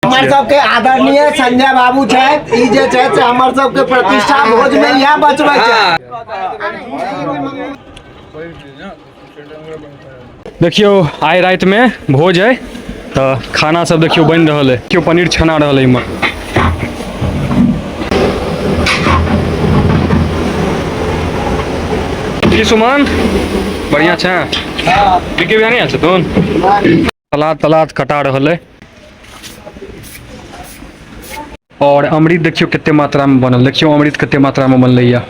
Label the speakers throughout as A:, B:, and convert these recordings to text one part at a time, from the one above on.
A: हमारे सबके आदरणीय संजय बाबू हमारे सबके प्रतिष्ठा भोज में यह बचबे
B: देखियो आइ रात में भोज है तो खाना सब देखियो बन रहा है। क्यों पनीर छना रहा है इमर। की सुमन बढ़िया छे बिके भी नहीं আছে तुम सलाद तलाद कटा रहा है। और अमृत देखियो कितने मात्रा में बनल। देखियो अमृत कितने मात्रा में बनल है।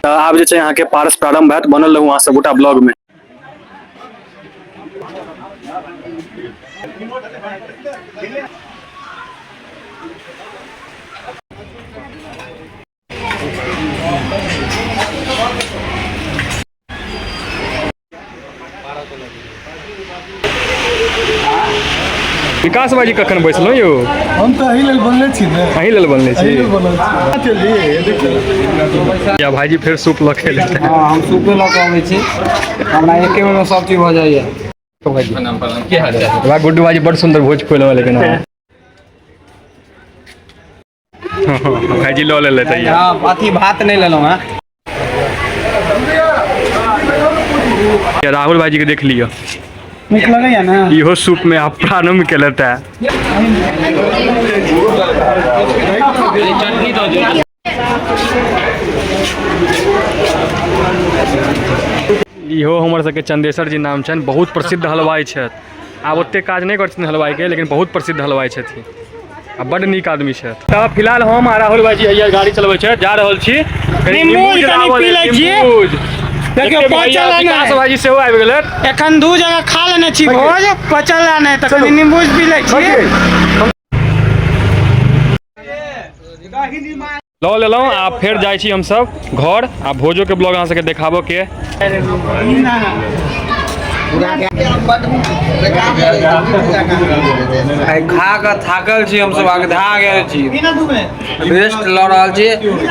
B: आब जे यहाँ के पारस प्रारंभ है बनल रहूँ अहाँ सबूटा ब्लॉग में। विकास भाजी कखन बैसलो यो
C: हम तो अही लेल बनले छी ने
B: अही लेल बनले छी
C: चलिए देखिए
B: या भाजी फिर सूप ल के लेते हैं।
A: हम सूपे ल के आबै छी हमरा एके में सब चीज हो जाइए।
B: तो भाजी की हाल है बा गुड्डू भाजी बड़ सुंदर भोज खोले वाले के ना भाजी लो ले लेते हैं।
A: हां अथी भात नहीं लेलो हां।
B: या राहुल भाजी के देख लियो
A: नीक लगैया ना
B: इहो सूप में आप प्रारंभ के लेता है। इहो हमर सबके चंदेश्वर जी नाम छन बहुत प्रसिद्ध हलवाई छथि। आब ओते काज नहीं करथिन हलवाई के लेकिन बहुत प्रसिद्ध हलवाई छथिन आ बड़ नीक आदमी छथि। तब फिलहाल हम आ राहुल भाई जी गाड़ी चलबै छै जा रहल छी देखियो विकास भाजी सेहो आबि गेलै
A: एखन दू जगह खा लेने छी भोज पचल नहीं तो कनी नींबू पी लै छी
B: लऽ लेलहुँ। आ फेर जाइ छी हमसब घर आ भोजो के ब्लॉग अहाँ सबके देखाबो के
D: खा के थाकल छी हम सब आगे धा गेल छी रेस्ट ल रहल छी।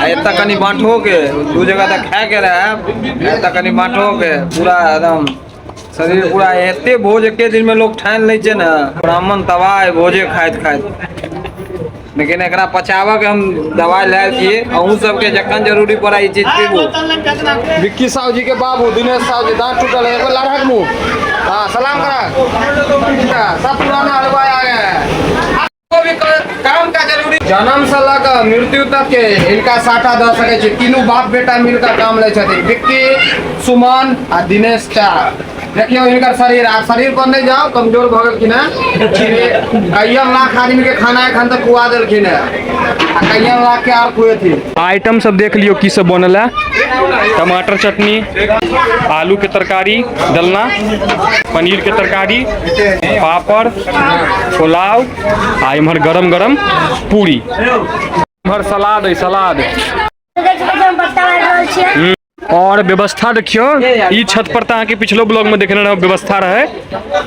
D: एत कनी बांटो के दू जगह तक खा के रहे एत कनी बांटो के पूरा एकदम शरीर पूरा एते भोज एके दिन में लोग ठान ले छै ना ब्राह्मण तबाह भोजे खाइत खाइत। लेकिन एकरा पचावा के हम दवाई लायल छी अहूँ सबके जखन जरूरी पड़ा ई चीज पीबू। विक्की साहू जी के बाबू दिनेश साहू जी दांत टूटल है एगो लड़क मुंह हां सलाम करा सब पुराना हलवाई आ गए हैं। आपको भी काम का जरूरी जन्म से लग मृत्यु तक के इनका साटा दे सके छी। तीनों बाप बेटा मिलकर काम ले छथि विक्की सुमन आ दिनेश चा। देखियो इनका शरीर आप शरीर पर नहीं जाओ कमजोर भ गेल कि ना कईयन लाख आदमी के खाना एखन तक खुआ देलखिन है आ कईयन लाख के और खुए थी।
B: आइटम सब देख लियो की सब बनल है। टमाटर चटनी आलू के तरकारी डलना पनीर के तरकारी पापड़ पुलाव आ इम्हर गरम गरम पूरी इम्हर सलाद है सलाद और व्यवस्था देखियो ई छत पर अहाँ के पिछलो ब्लॉग में देखने रहो व्यवस्था रहे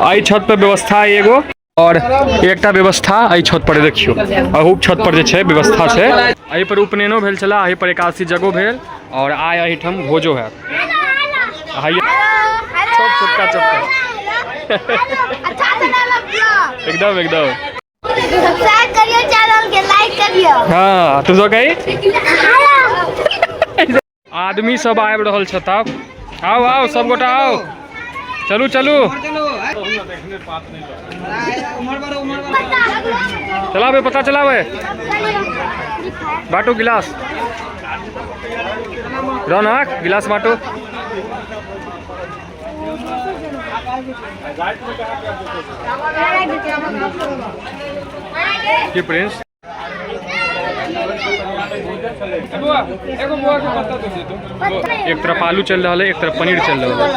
B: आई छत पर व्यवस्था एगो और एकटा व्यवस्था आई छत पर देखियो अहू छत पर जे छै व्यवस्था छै। एहि पर उपनयनो भेल छला एहि पर एकादशी जगो भेल और आइ एहिठाम भोजो है। छोटका एकदम एकदम
E: सब्सक्राइब करियो चैनल के लाइक करियो
B: हाँ तू जो कही आदमी सब आबि रहल छथि। आओ आओ सब गोटा आओ चलू चलू चलावे पता चलावे बाटो गिलास रौनक गिलास बाटो की प्रिंस एक तरफ आलू चल रहा है एक तरफ पनीर चल रहा है।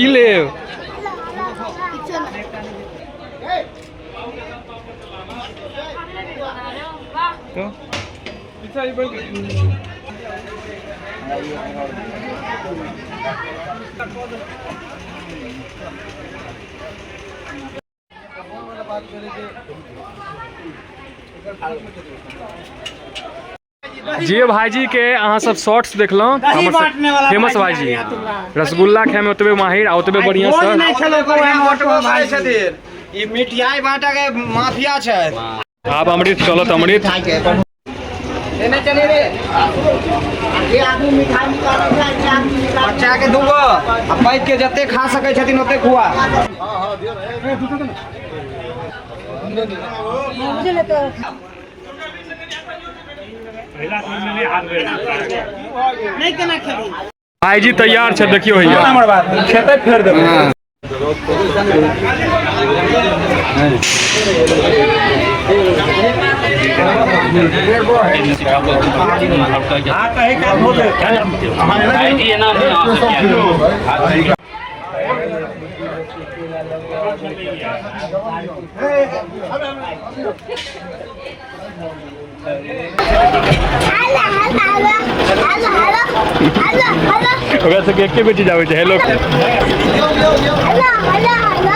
B: की ले तो जे भाईजी के अहाँ सब शॉर्ट्स देखलहुँ फेमस भाईजी रसगुल्ला खाए में ओतबे माहिर आ ओतबे बढ़िया सर
D: ई मिठाई बांटा के माफिया छै।
B: आप अमृत चलत अमृत
D: लेने चले रे
A: ये आदमी मिठाई निकाले छै, ये आदमी निकाले
D: बच्चा के दूगो आ पैक के जते खा सकै छथिन ओते खुआ।
B: भाईजी तैयार छै देखियो भैया
D: हमर बात खेते फेर देबै।
B: ओकरा से के बेटी जावे छै हेलो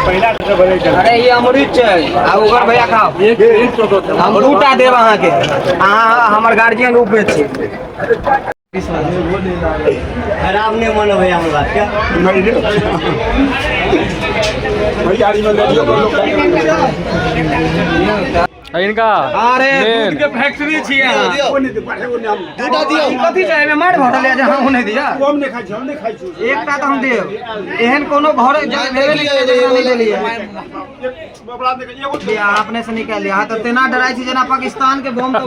D: अरे ये अमृत छै आ ओकर भैया खाओ हम दूटा देब अहाँ के, अहाँ हमर गार्जियन रूप में छी।
A: खराब नहीं मानो भैया हम बात क्या
B: इनका
D: अरे दूध के फैक्ट्री छी अहाँ दूटा दियो कथि चाहे में मार भटल जे हम नहीं दिया
C: हम नहीं खाई छी
D: एकटा तो हम देब एहन कोनो घर जाय भेबे नहीं देलिए बिया आपने से निकाल लिया हां तो तेना डराई छी जना पाकिस्तान के बम तो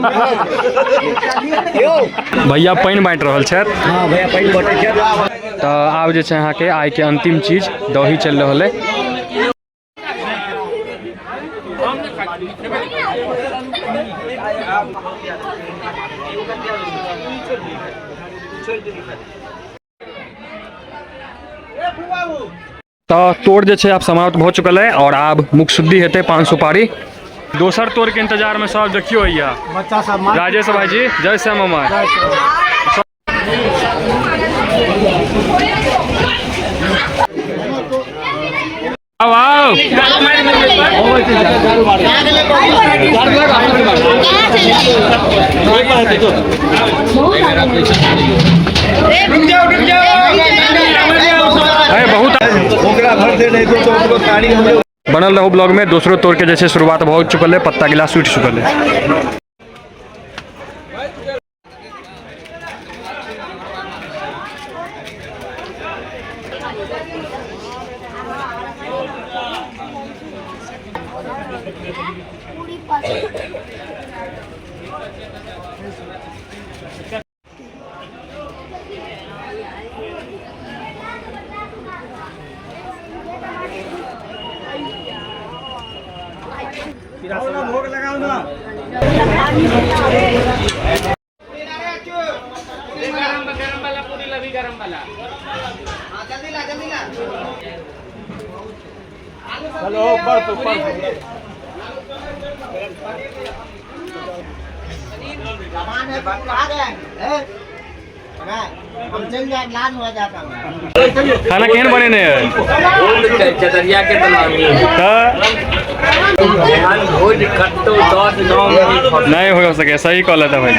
B: भैया पानि बांटि रहल छथि।
A: हाँ भैया पानी बांटे छै।
B: तो आब जे छै अहाँके आइ के अंतिम चीज दही चलि रहल है। तो तोड़ जे छै आब समाप्त भ चुकल है और आब मुख शुद्धि हेतै 5 सुपारी। दोसर तोड़ के इंतजार में सब देखियो भैया
A: बच्चा सब
B: राजेश भाईजी जय श्याम मामा। आओ आओ बहुत बनल रहो ब्लॉग में। दूसरो तोड़ के जैसे शुरुआत हो चुकल है, पत्ता गिलास उठ चुकल है।
D: भोग लगाओ ना गरम वाला पूरी लभी गरम वाला जल्दी ला
C: चलो ऊपर
A: सामान है आ गए हम चल जाए लाल हो जाता है।
B: खाना केहन बने ने
D: चदरिया के भोज खट्टो 10 9
B: नहीं हो सके। सही कॉल था भाई।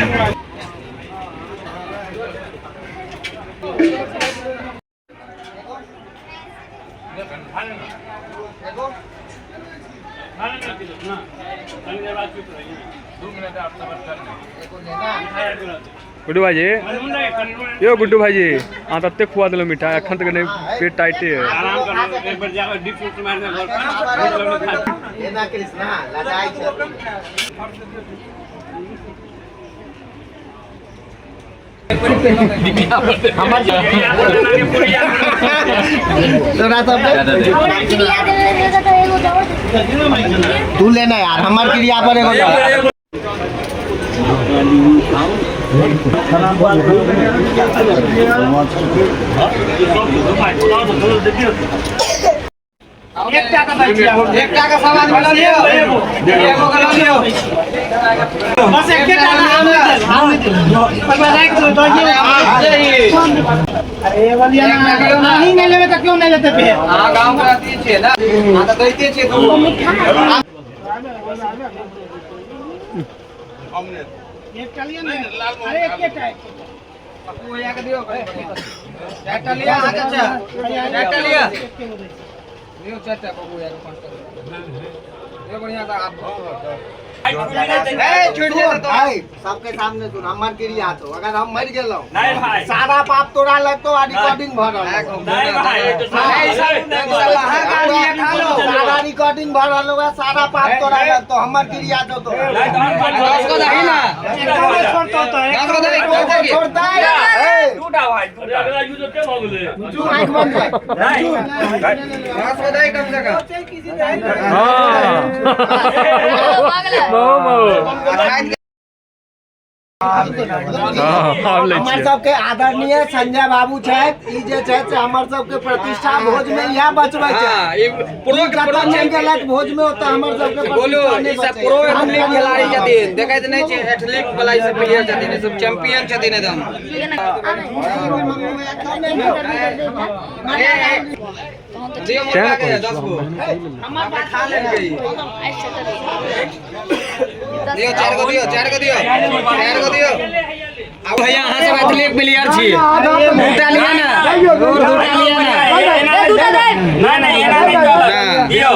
B: गुड्डू भाईजी यो गुड्डू भाईजी अहाँ तते खुआ दिलो मिठाई अखन तक नहीं पेट टाइटे है।
D: आराम करो एक बार जाकर डीप फ्रूट मारने
A: ये ना कृष्णा लगाई छै तू लेना यार हमार क्रिया पर एगो
D: एक टाका समाज वाला लियो एगो का लियो बस एक
A: अरे ये वाली नहीं नहीं लेवे तो क्यों नहीं लेते पे?
D: हां गांव में रहती छे ना हां तो दैते छे तू हमने
A: एक चलिए ना, अरे एक के टाइप
D: वो या के दियो चाटा लिया अच्छा चाटा लिया लियो चाटा बाबू या 5 टका ये बढ़िया था आप ए छोड़ दे तो
A: भाई सबके सामने सुन हमार क्रिया तो अगर हम मर गेलो नहीं भाई सारा पाप तोरा लगतो आ रिकॉर्डिंग भरल
D: नहीं भाई तो
A: सारा रिकॉर्डिंग भरल होगा सारा पाप तोरा लगतो हमार क्रिया तो
D: 10 को दही ना
A: छोड़तो तो
D: 10 को दही
A: छोड़ता है
C: टूटा भाई अगला यूज के भगले
A: तू आंख बंद कर
D: 10 को दही कम से कम
A: हमर सबके आदरणीय संजय बाबू छथि ई जे छथि से हमर सबके प्रतिष्ठा भोज में यहाँ बचबै छै
D: हां ये प्रो
A: जतऽ नहीं गेलक भोज में ओतऽ हमर सबके
D: बोलो
A: प्रतिष्ठा
D: ई
A: नहीं
D: सब प्रो एथलीट खिलाड़ी छथिन देखैत नहीं छै एथलीट वाला ई सब प्लेयर छथिन ई सब चैंपियन छथिन एकदम दियो मुर्गा के 10 को हमार खा लेंगे दियो 4 को दियो 4 को दियो 4 को दियो अब भैया यहां से एथलीट प्लेयर छी दूटा लिया ना दूटा लिया ना नहीं दियो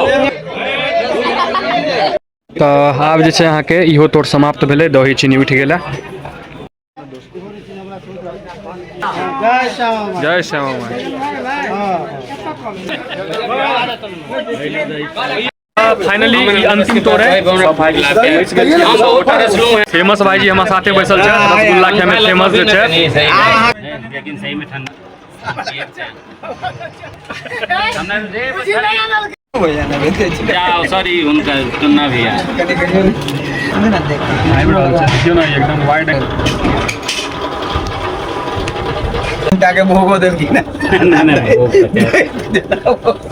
B: तो आब जे छै अहाँके इहो तोड़ समाप्त भेलै दही चीनी उठि गेलै जय श्यामा माई फाइनली अंतिम तोड़ है फेमस भाईजी हमारे साथे बैसल छै रसगुल्ला के में फेमस जे छै
C: लेकिन सही में ठंडा सॉरी उनका सुनना भी है
B: एकदम वाइड
D: के भोगो देलकी ना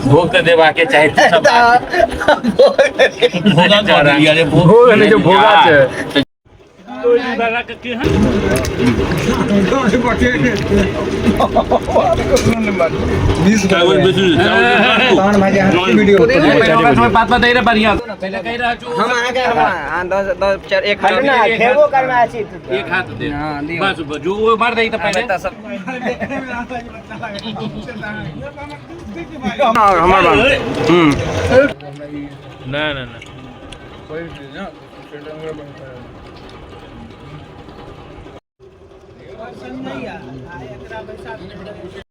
C: भोग तो देवा के चाहे
B: भोग नहीं जो भोगा छै
C: बात बताइए बढ़िया
D: हम आगे हम 10 4 1
A: खेबो करना है
C: एक हाथ दे बस जो वो मार दई तो पहले
D: सब हमार बात
B: ना ना ना
A: नहीं